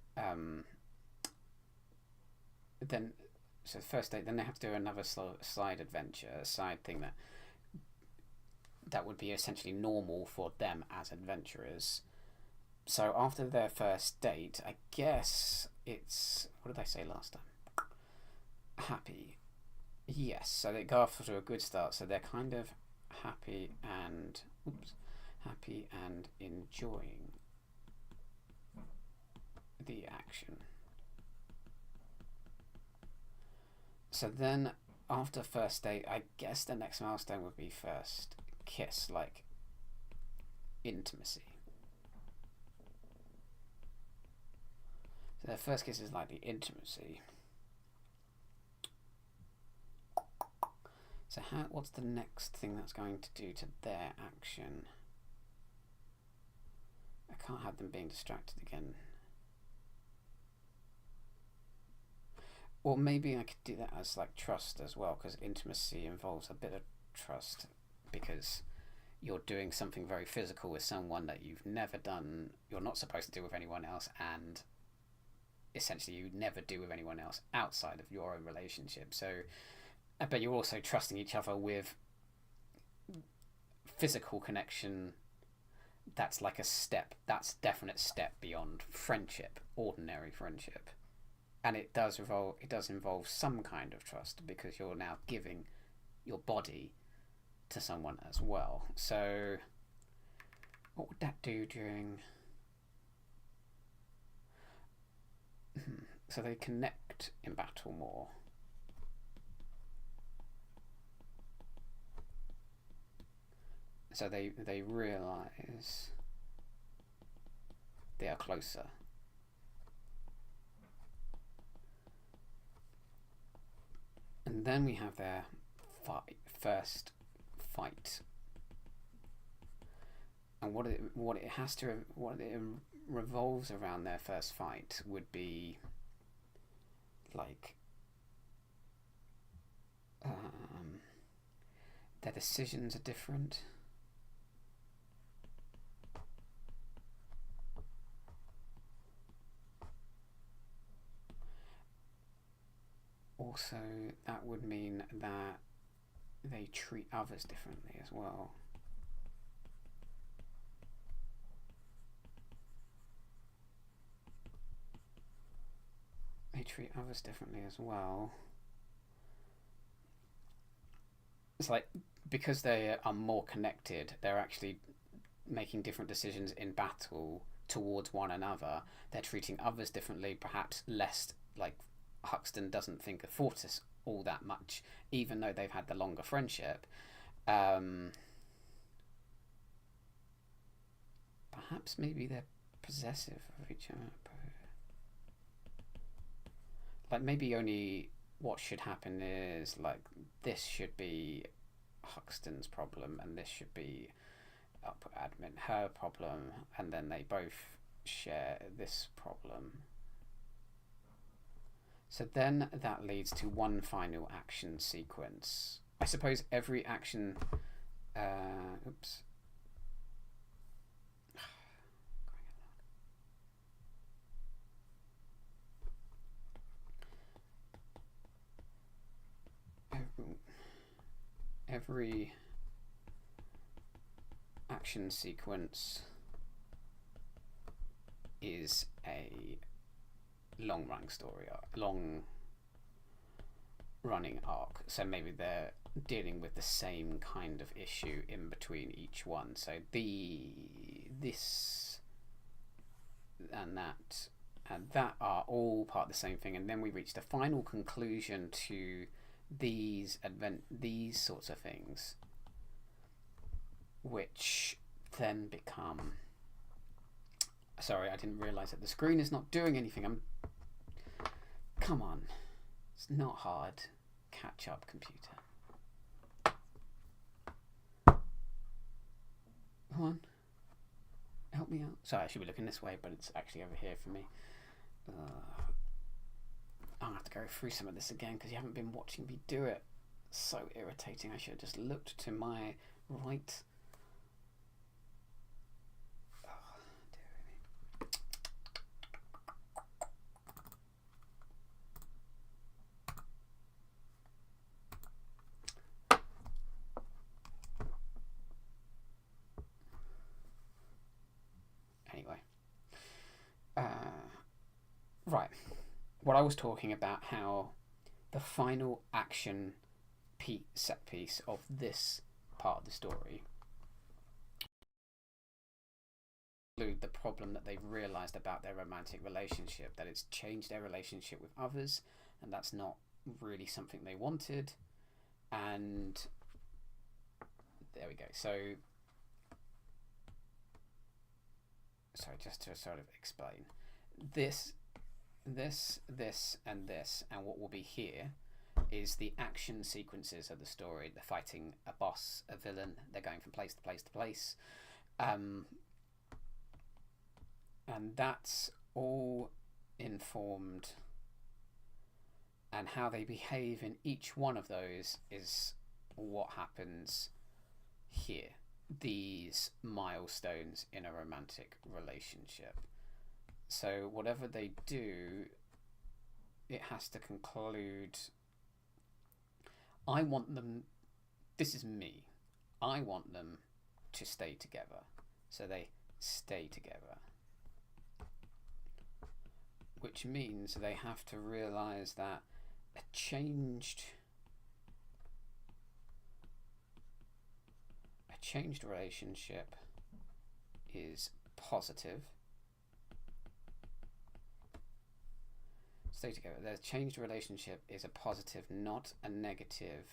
so the first date, then they have to do another side adventure, a side thing that would be essentially normal for them as adventurers. So after their first date, I guess it's, what did I say last time? Happy. Yes, so they go off to a good start. So they're kind of happy and enjoying the action. So then after first date, I guess the next milestone would be first kiss, like intimacy. So their first kiss is like the intimacy. So what's the next thing that's going to do to their action? I can't have them being distracted again. Or maybe I could do that as like trust as well, because intimacy involves a bit of trust, because you're doing something very physical with someone that you've never done, you're not supposed to do with anyone else, and essentially you never do with anyone else outside of your own relationship. So, but you're also trusting each other with physical connection. That's like a step, that's definite step beyond friendship, ordinary friendship. And it does involve some kind of trust, because you're now giving your body to someone as well. So what would that do during... So they connect in battle more. So they realise they are closer. And then we have their first fight, and what it revolves around their first fight would be like their decisions are different. Also, that would mean that they treat others differently as well. They treat others differently as well. It's like, because they are more connected, they're actually making different decisions in battle towards one another. They're treating others differently, perhaps less, like Huxton doesn't think of Fortis all that much, even though they've had the longer friendship. Perhaps maybe they're possessive of each other. Like maybe only what should happen is like this should be Huxton's problem, and this should be output admin her problem, and then they both share this problem. So then that leads to one final action sequence. I suppose every action oops. Every action sequence is a long running arc. So maybe they're dealing with the same kind of issue in between each one. So this and that are all part of the same thing, and then we reach the final conclusion to these sorts of things, which then become. Sorry, I didn't realise that the screen is not doing anything. Come on, it's not hard. Catch up, computer. Come on, help me out. Sorry, I should be looking this way, but it's actually over here for me. I'll have to go through some of this again because you haven't been watching me do it. So irritating. I should have just looked to my right. Oh, dear me. Anyway. Right. What I was talking about, how the final action set piece of this part of the story include the problem that they've realised about their romantic relationship, that it's changed their relationship with others, and that's not really something they wanted. And there we go. So just to sort of explain this, and what will be here is the action sequences of the story. They're fighting a boss, a villain, they're going from place to place to place, and that's all informed, and how they behave in each one of those is what happens here. These milestones in a romantic relationship. So whatever they do, it has to conclude. I want them, this is me, I want them to stay together. So they stay together. Which means they have to realise that a changed relationship is positive. Stay together. The changed relationship is a positive, not a negative.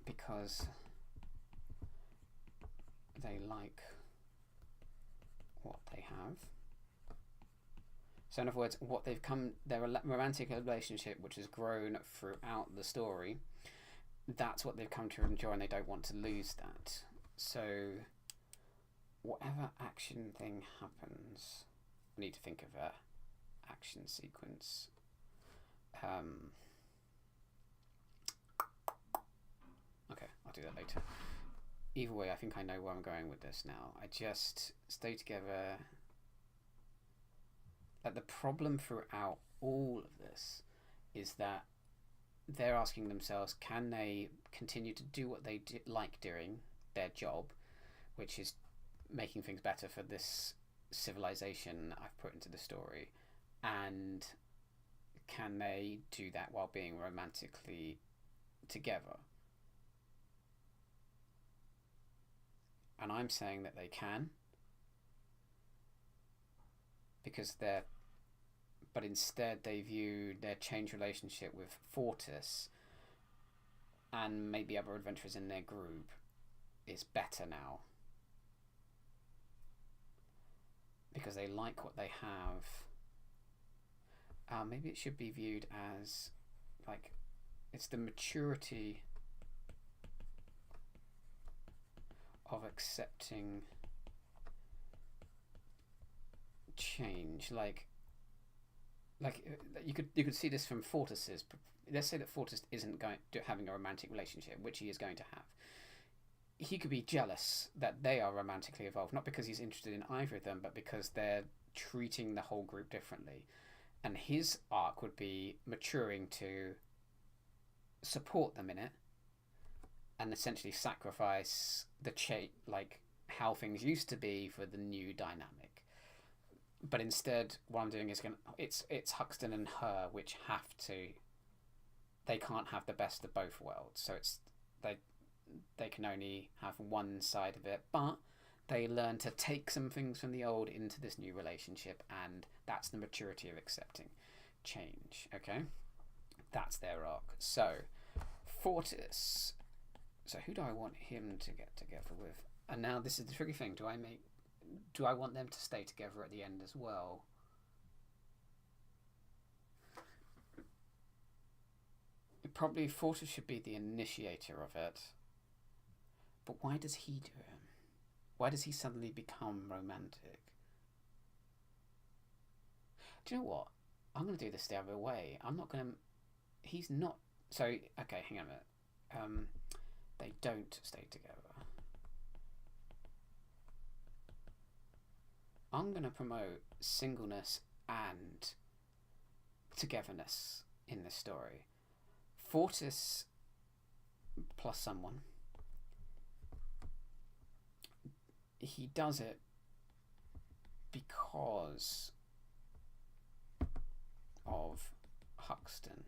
Because they like what they have. So in other words, what they've come, their romantic relationship, which has grown throughout the story, that's what they've come to enjoy, and they don't want to lose that. So whatever action thing happens, I need to think of a action sequence. Okay, I'll do that later. Either way, I think I know where I'm going with this now. I just stay together. Like, the problem throughout all of this is that they're asking themselves, can they continue to do what they like doing, their job, which is making things better for this civilization I've put into the story, and can they do that while being romantically together? And I'm saying that they can, because but instead they view their changed relationship with Fortis and maybe other adventurers in their group is better now. because they like what they have. Maybe it should be viewed as like it's the maturity of accepting change. Like you could see this from Fortis's. Let's say that Fortis isn't having a romantic relationship, which he is going to have. He could be jealous that they are romantically involved, not because he's interested in either of them, but because they're treating the whole group differently. And his arc would be maturing to support them in it and essentially sacrifice the like how things used to be for the new dynamic. But instead, what I'm doing is it's Huxton and her which have to. They can't have the best of both worlds, so they can only have one side of it, but they learn to take some things from the old into this new relationship, and that's the maturity of accepting change. Okay, that's their arc. So Fortis. So who do I want him to get together with? And now this is the tricky thing. Do I want them to stay together at the end as well? Probably Fortis should be the initiator of it. But why does he do it? Why does he suddenly become romantic? Do you know what? I'm going to do this the other way. I'm not going to... He's not... So, okay, hang on a minute. They don't stay together. I'm going to promote singleness and togetherness in this story. Fortis plus someone. He does it because of Huxton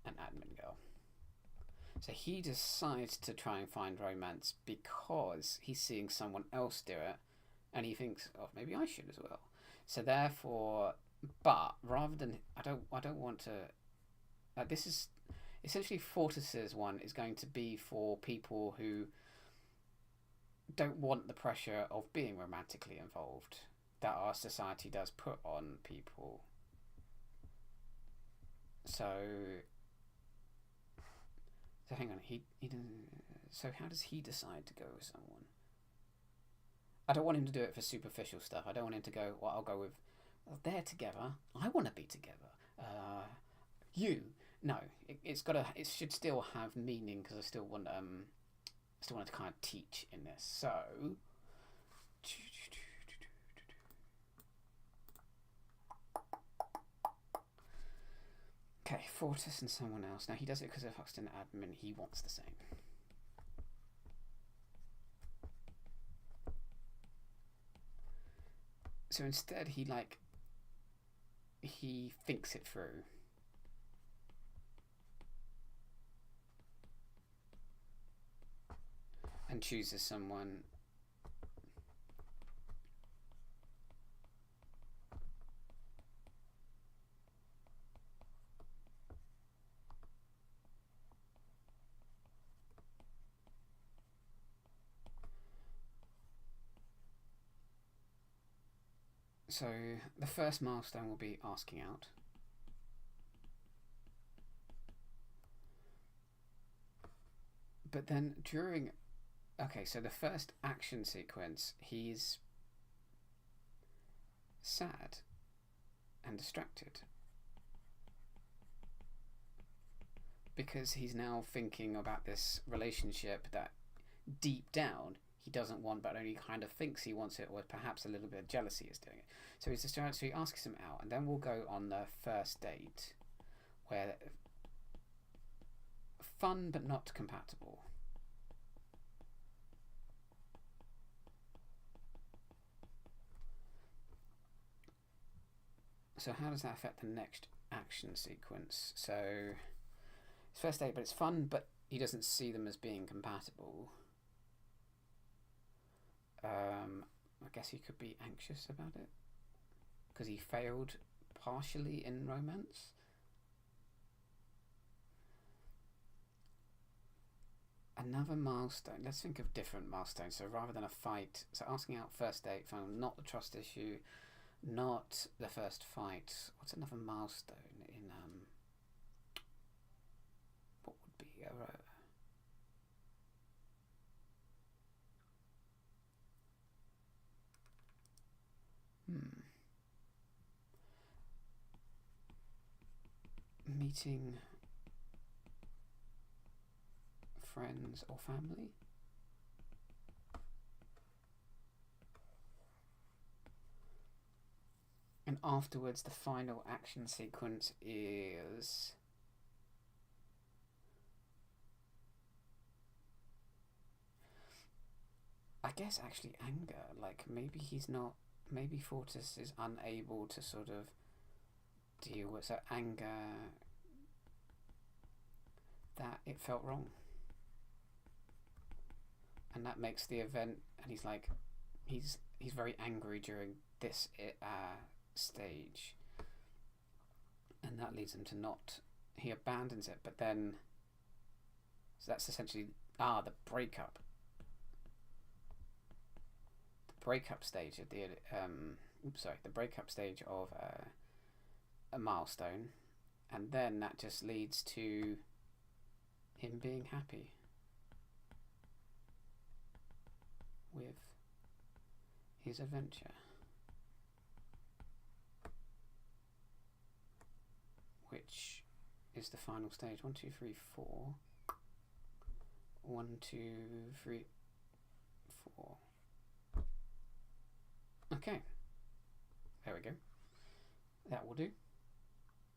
and Admin Girl. So he decides to try and find romance because he's seeing someone else do it, and he thinks, oh, maybe I should as well. So therefore, but rather than I don't want to. This is essentially Fortis's one is going to be for people who don't want the pressure of being romantically involved that our society does put on people. So hang on, he doesn't. So how does he decide to go with someone? I don't want him to do it for superficial stuff. I don't want him to go, well, I'll go with, well, they're together. I want to be together. No, it should still have meaning because I still want to kind of teach in this. So okay, Fortis and someone else. Now he does it because of Huxton Admin. He wants the same. So instead, he thinks it through. And chooses someone. So the first milestone will be asking out. But then during... Okay, so the first action sequence, he's sad and distracted. Because he's now thinking about this relationship that deep down he doesn't want, but only kind of thinks he wants it, or perhaps a little bit of jealousy is doing it. So he's distracted, so he asks him out, and then we'll go on the first date, where fun but not compatible. So how does that affect the next action sequence? So it's first date, but it's fun, but he doesn't see them as being compatible. I guess he could be anxious about it because he failed partially in romance. Another milestone. Let's think of different milestones. So rather than a fight, so asking out first date, found not the trust issue, not the first fight. What's another milestone in what would be a meeting friends or family? And afterwards, the final action sequence is I guess actually anger. Like maybe he's not. Maybe Fortis is unable to sort of deal with so anger that it felt wrong, and that makes the event. And he's like, he's very angry during this stage, and that leads him to not. He abandons it, but then so that's essentially the breakup. Breakup stage of the the breakup stage of a milestone, and then that just leads to him being happy with his adventure, which is the final stage. 1, 2, 3, 4. 1, 2, 3, 4. Okay, there we go. That will do.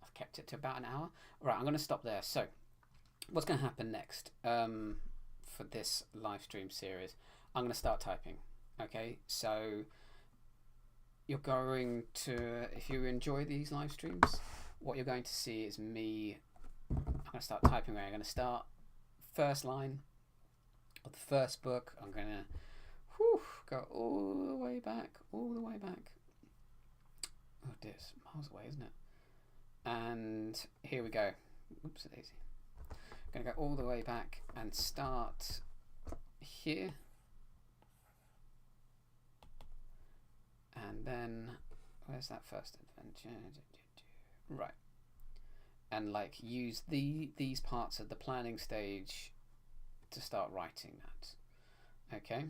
I've kept it to about an hour. Right, I'm going to stop there. So, what's going to happen next for this live stream series? I'm going to start typing. Okay, so you're going to, if you enjoy these live streams, what you're going to see is me. I'm going to start typing away. I'm going to start first line of the first book. I'm going to go all the way back, Oh dear, it's miles away, isn't it? And here we go. Oops, daisy. I'm going to go all the way back and start here. And then, where's that first adventure? Right. And like use these parts of the planning stage to start writing that. Okay.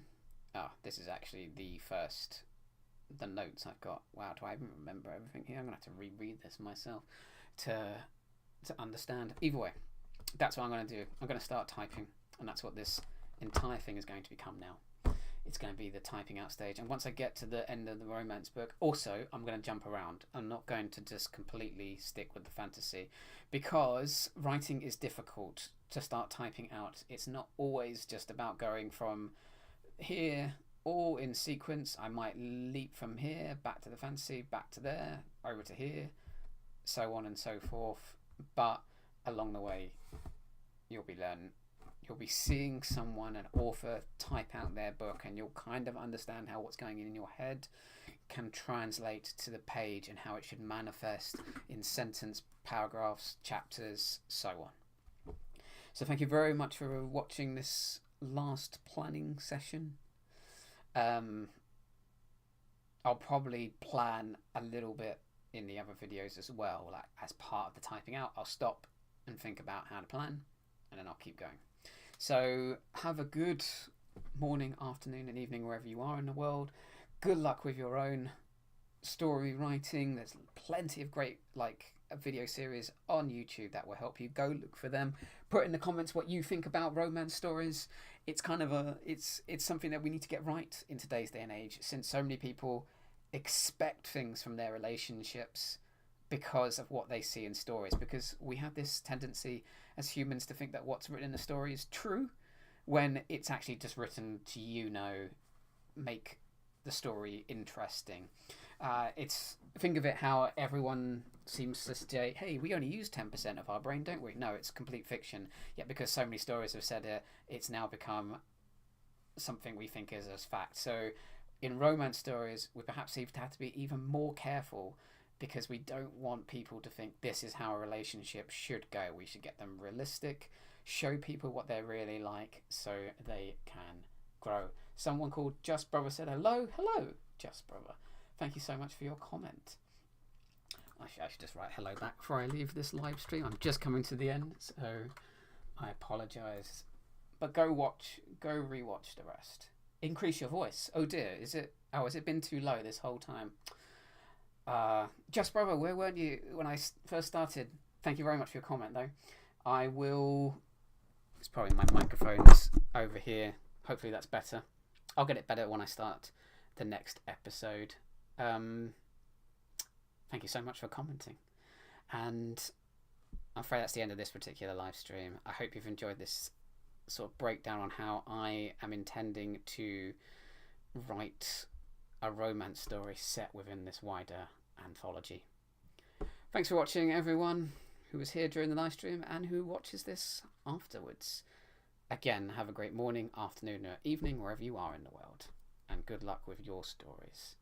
This is actually the notes I've got. Wow, do I even remember everything here? I'm going to have to reread this myself to understand. Either way, that's what I'm going to do. I'm going to start typing, and that's what this entire thing is going to become now. It's going to be the typing out stage, and once I get to the end of the romance book, also, I'm going to jump around. I'm not going to just completely stick with the fantasy, because writing is difficult to start typing out. It's not always just about going from here all in sequence. I might leap from here back to the fantasy, back to there, over to here, so on and so forth. But along the way, you'll be seeing someone, an author, type out their book, and you'll kind of understand how what's going in your head can translate to the page and how it should manifest in sentence, paragraphs, chapters, so on. So thank you very much for watching this last planning session. I'll probably plan a little bit in the other videos as well, like as part of the typing out. I'll stop and think about how to plan, and then I'll keep going. So have a good morning, afternoon and evening wherever you are in the world. Good luck with your own story writing. There's plenty of great video series on YouTube that will help you. Go look for them. Put in the comments what you think about romance stories. It's kind of it's something that we need to get right in today's day and age, since so many people expect things from their relationships because of what they see in stories, because we have this tendency as humans to think that what's written in the story is true when it's actually just written to make the story interesting. Think of it how everyone seems to say, hey, we only use 10% of our brain, don't we? No, it's complete fiction. Yet because so many stories have said it, it's now become something we think is as fact. So in romance stories, we perhaps have to be even more careful, because we don't want people to think this is how a relationship should go. We should get them realistic, show people what they're really like so they can grow. Someone called Just Brother said hello. Hello, Just Brother. Thank you so much for your comment. I should just write hello back before I leave this live stream. I'm just coming to the end, so I apologise. But go rewatch the rest. Increase your voice. Oh dear, has it been too low this whole time? Just Brother, where weren't you when I first started? Thank you very much for your comment, though. I will... It's probably my microphone's over here. Hopefully that's better. I'll get it better when I start the next episode. Thank you so much for commenting. And I'm afraid that's the end of this particular live stream. I hope you've enjoyed this sort of breakdown on how I am intending to write a romance story set within this wider anthology. Thanks for watching, everyone who was here during the live stream and who watches this afterwards. Again, have a great morning, afternoon, or evening, wherever you are in the world. And good luck with your stories.